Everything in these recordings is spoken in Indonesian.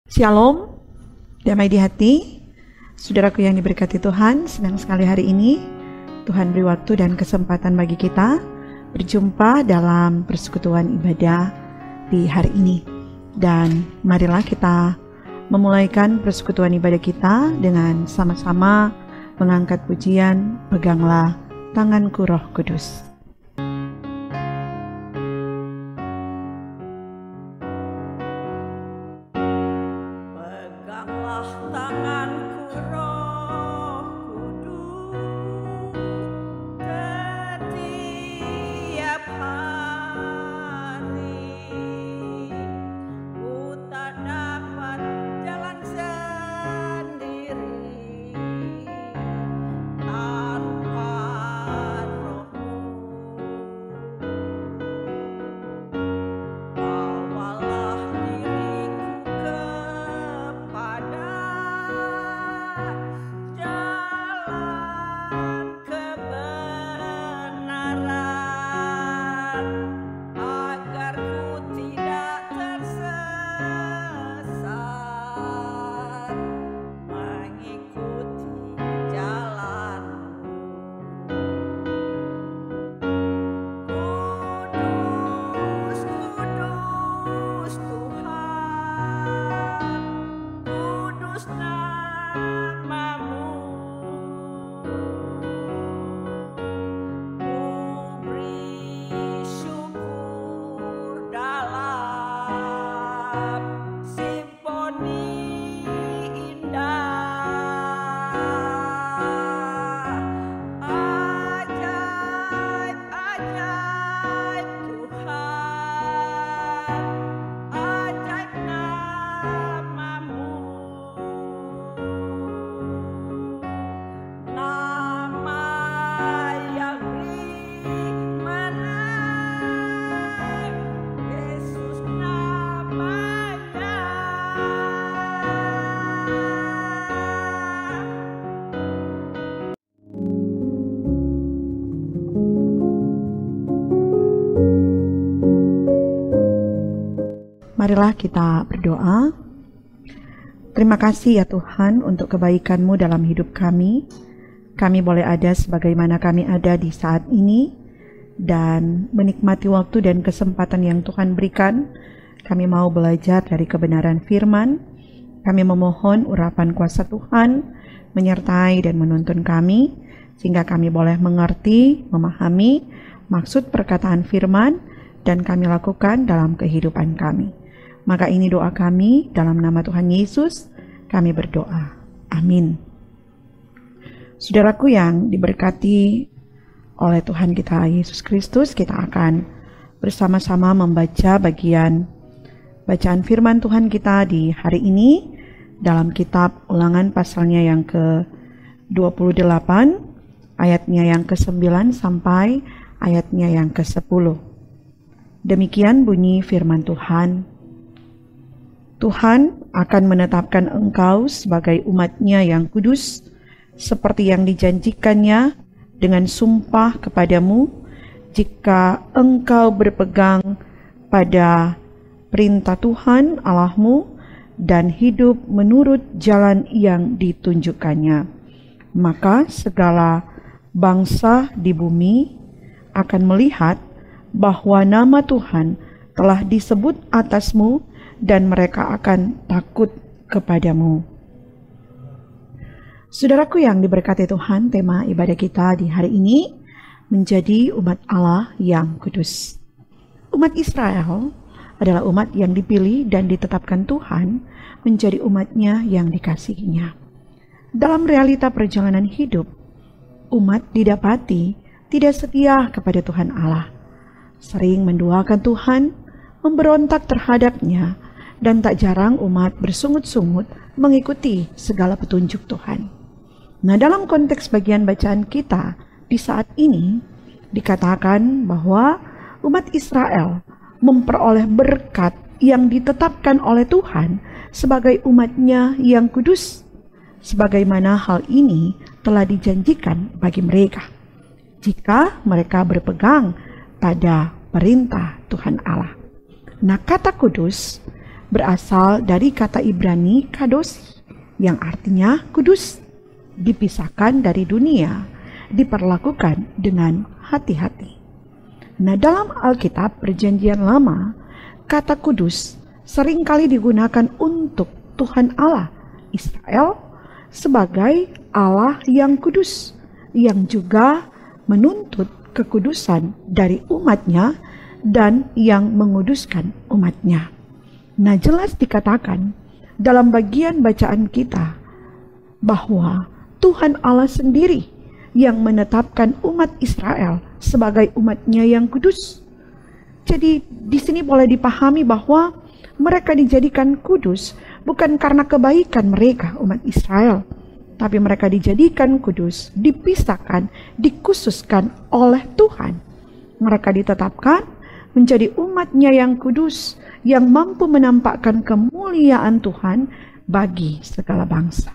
Shalom, damai di hati. Saudaraku yang diberkati Tuhan, senang sekali hari ini Tuhan beri waktu dan kesempatan bagi kita berjumpa dalam persekutuan ibadah di hari ini. Dan marilah kita memulaikan persekutuan ibadah kita dengan sama-sama mengangkat pujian, Peganglah Tanganku Roh Kudus. Marilah kita berdoa. Terima kasih ya Tuhan untuk kebaikan-Mu dalam hidup kami. Kami boleh ada sebagaimana kami ada di saat ini dan menikmati waktu dan kesempatan yang Tuhan berikan. Kami mau belajar dari kebenaran firman. Kami memohon urapan kuasa Tuhan menyertai dan menuntun kami sehingga kami boleh mengerti, memahami maksud perkataan firman dan kami lakukan dalam kehidupan kami. Maka ini doa kami dalam nama Tuhan Yesus, kami berdoa. Amin. Saudaraku yang diberkati oleh Tuhan kita Yesus Kristus, kita akan bersama-sama membaca bagian bacaan firman Tuhan kita di hari ini dalam kitab Ulangan pasalnya yang ke-28, ayatnya yang ke-9 sampai ayatnya yang ke-10. Demikian bunyi firman Tuhan. Tuhan akan menetapkan engkau sebagai umat-Nya yang kudus, seperti yang dijanjikannya dengan sumpah kepadamu, jika engkau berpegang pada perintah Tuhan Allahmu dan hidup menurut jalan yang ditunjukkannya. Maka segala bangsa di bumi akan melihat bahwa nama Tuhan telah disebut atasmu, dan mereka akan takut kepadamu. Saudaraku yang diberkati Tuhan, tema ibadah kita di hari ini menjadi umat Allah yang kudus. Umat Israel adalah umat yang dipilih dan ditetapkan Tuhan menjadi umat-Nya yang dikasihinya. Dalam realita perjalanan hidup, umat didapati tidak setia kepada Tuhan Allah, sering menduakan Tuhan, memberontak terhadap-Nya, dan tak jarang umat bersungut-sungut mengikuti segala petunjuk Tuhan. Nah, dalam konteks bagian bacaan kita di saat ini dikatakan bahwa umat Israel memperoleh berkat yang ditetapkan oleh Tuhan sebagai umat-Nya yang kudus, sebagaimana hal ini telah dijanjikan bagi mereka jika mereka berpegang pada perintah Tuhan Allah. Nah, kata kudus berasal dari kata Ibrani kadosi, yang artinya kudus, dipisahkan dari dunia, diperlakukan dengan hati-hati. Nah, dalam Alkitab Perjanjian Lama, kata kudus seringkali digunakan untuk Tuhan Allah Israel sebagai Allah yang kudus, yang juga menuntut kekudusan dari umatnya dan yang menguduskan umatnya. Nah, jelas dikatakan dalam bagian bacaan kita bahwa Tuhan Allah sendiri yang menetapkan umat Israel sebagai umatnya yang kudus. Jadi di sini boleh dipahami bahwa mereka dijadikan kudus bukan karena kebaikan mereka umat Israel, tapi mereka dijadikan kudus, dipisahkan, dikhususkan oleh Tuhan. Mereka ditetapkan menjadi umatnya yang kudus, yang mampu menampakkan kemuliaan Tuhan bagi segala bangsa.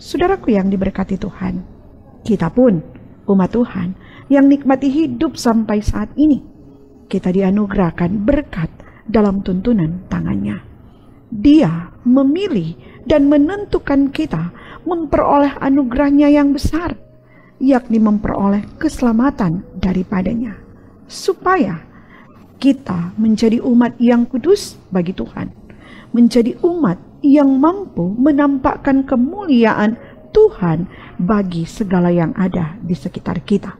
Saudaraku yang diberkati Tuhan, kita pun umat Tuhan yang nikmati hidup sampai saat ini, kita dianugerahkan berkat dalam tuntunan tangannya. Dia memilih dan menentukan kita memperoleh anugerahnya yang besar, yakni memperoleh keselamatan daripadanya, supaya kita menjadi umat yang kudus bagi Tuhan, menjadi umat yang mampu menampakkan kemuliaan Tuhan bagi segala yang ada di sekitar kita.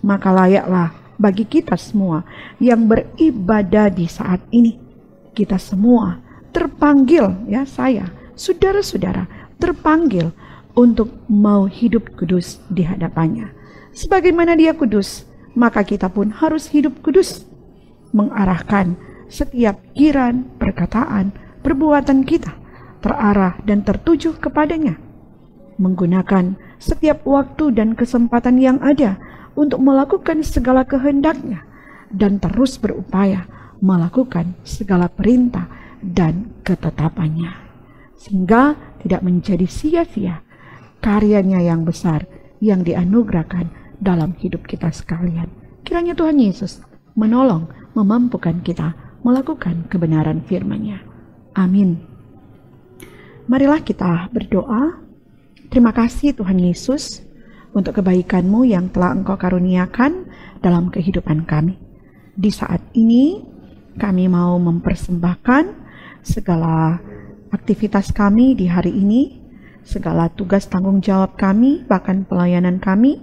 Maka layaklah bagi kita semua yang beribadah di saat ini, kita semua terpanggil, ya saya, saudara-saudara, terpanggil untuk mau hidup kudus di hadapannya. Sebagaimana dia kudus, maka kita pun harus hidup kudus, mengarahkan setiap pikiran, perkataan, perbuatan kita terarah dan tertuju kepadanya, menggunakan setiap waktu dan kesempatan yang ada untuk melakukan segala kehendaknya, dan terus berupaya melakukan segala perintah dan ketetapannya, sehingga tidak menjadi sia-sia karyanya yang besar yang dianugerahkan dalam hidup kita sekalian. Kiranya Tuhan Yesus menolong, memampukan kita melakukan kebenaran firman-Nya. Amin. Marilah kita berdoa. Terima kasih Tuhan Yesus untuk kebaikan-Mu yang telah Engkau karuniakan dalam kehidupan kami. Di saat ini kami mau mempersembahkan segala aktivitas kami di hari ini, segala tugas tanggung jawab kami, bahkan pelayanan kami.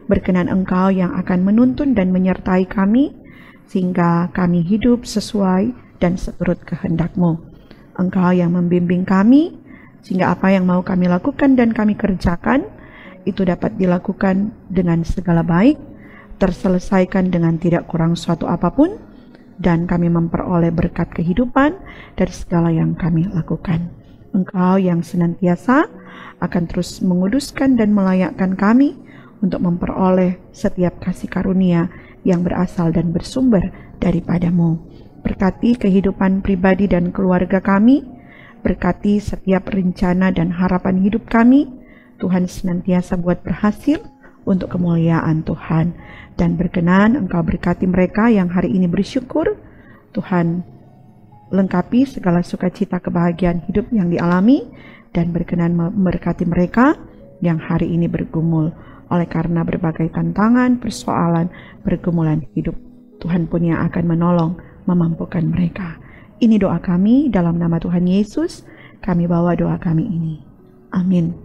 Berkenan Engkau yang akan menuntun dan menyertai kami, sehingga kami hidup sesuai dan seturut kehendak-Mu. Engkau yang membimbing kami, sehingga apa yang mau kami lakukan dan kami kerjakan, itu dapat dilakukan dengan segala baik, terselesaikan dengan tidak kurang suatu apapun, dan kami memperoleh berkat kehidupan dari segala yang kami lakukan. Engkau yang senantiasa akan terus menguduskan dan melayakkan kami untuk memperoleh setiap kasih karunia yang berasal dan bersumber daripada-Mu. Berkati kehidupan pribadi dan keluarga kami, berkati setiap rencana dan harapan hidup kami. Tuhan senantiasa buat berhasil untuk kemuliaan Tuhan. Dan berkenan Engkau berkati mereka yang hari ini bersyukur. Tuhan lengkapi segala sukacita kebahagiaan hidup yang dialami. Dan berkenan memberkati mereka yang hari ini bergumul oleh karena berbagai tantangan, persoalan, pergumulan hidup. Tuhan pun yang akan menolong, memampukan mereka. Ini doa kami dalam nama Tuhan Yesus. Kami bawa doa kami ini. Amin.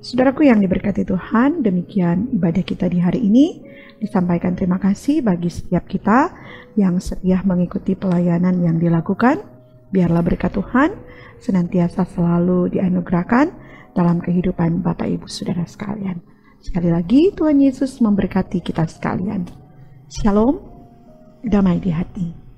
Saudaraku yang diberkati Tuhan, demikian ibadah kita di hari ini. Disampaikan terima kasih bagi setiap kita yang setia mengikuti pelayanan yang dilakukan. Biarlah berkat Tuhan senantiasa selalu dianugerahkan dalam kehidupan Bapak Ibu Saudara sekalian. Sekali lagi Tuhan Yesus memberkati kita sekalian. Shalom, damai di hati.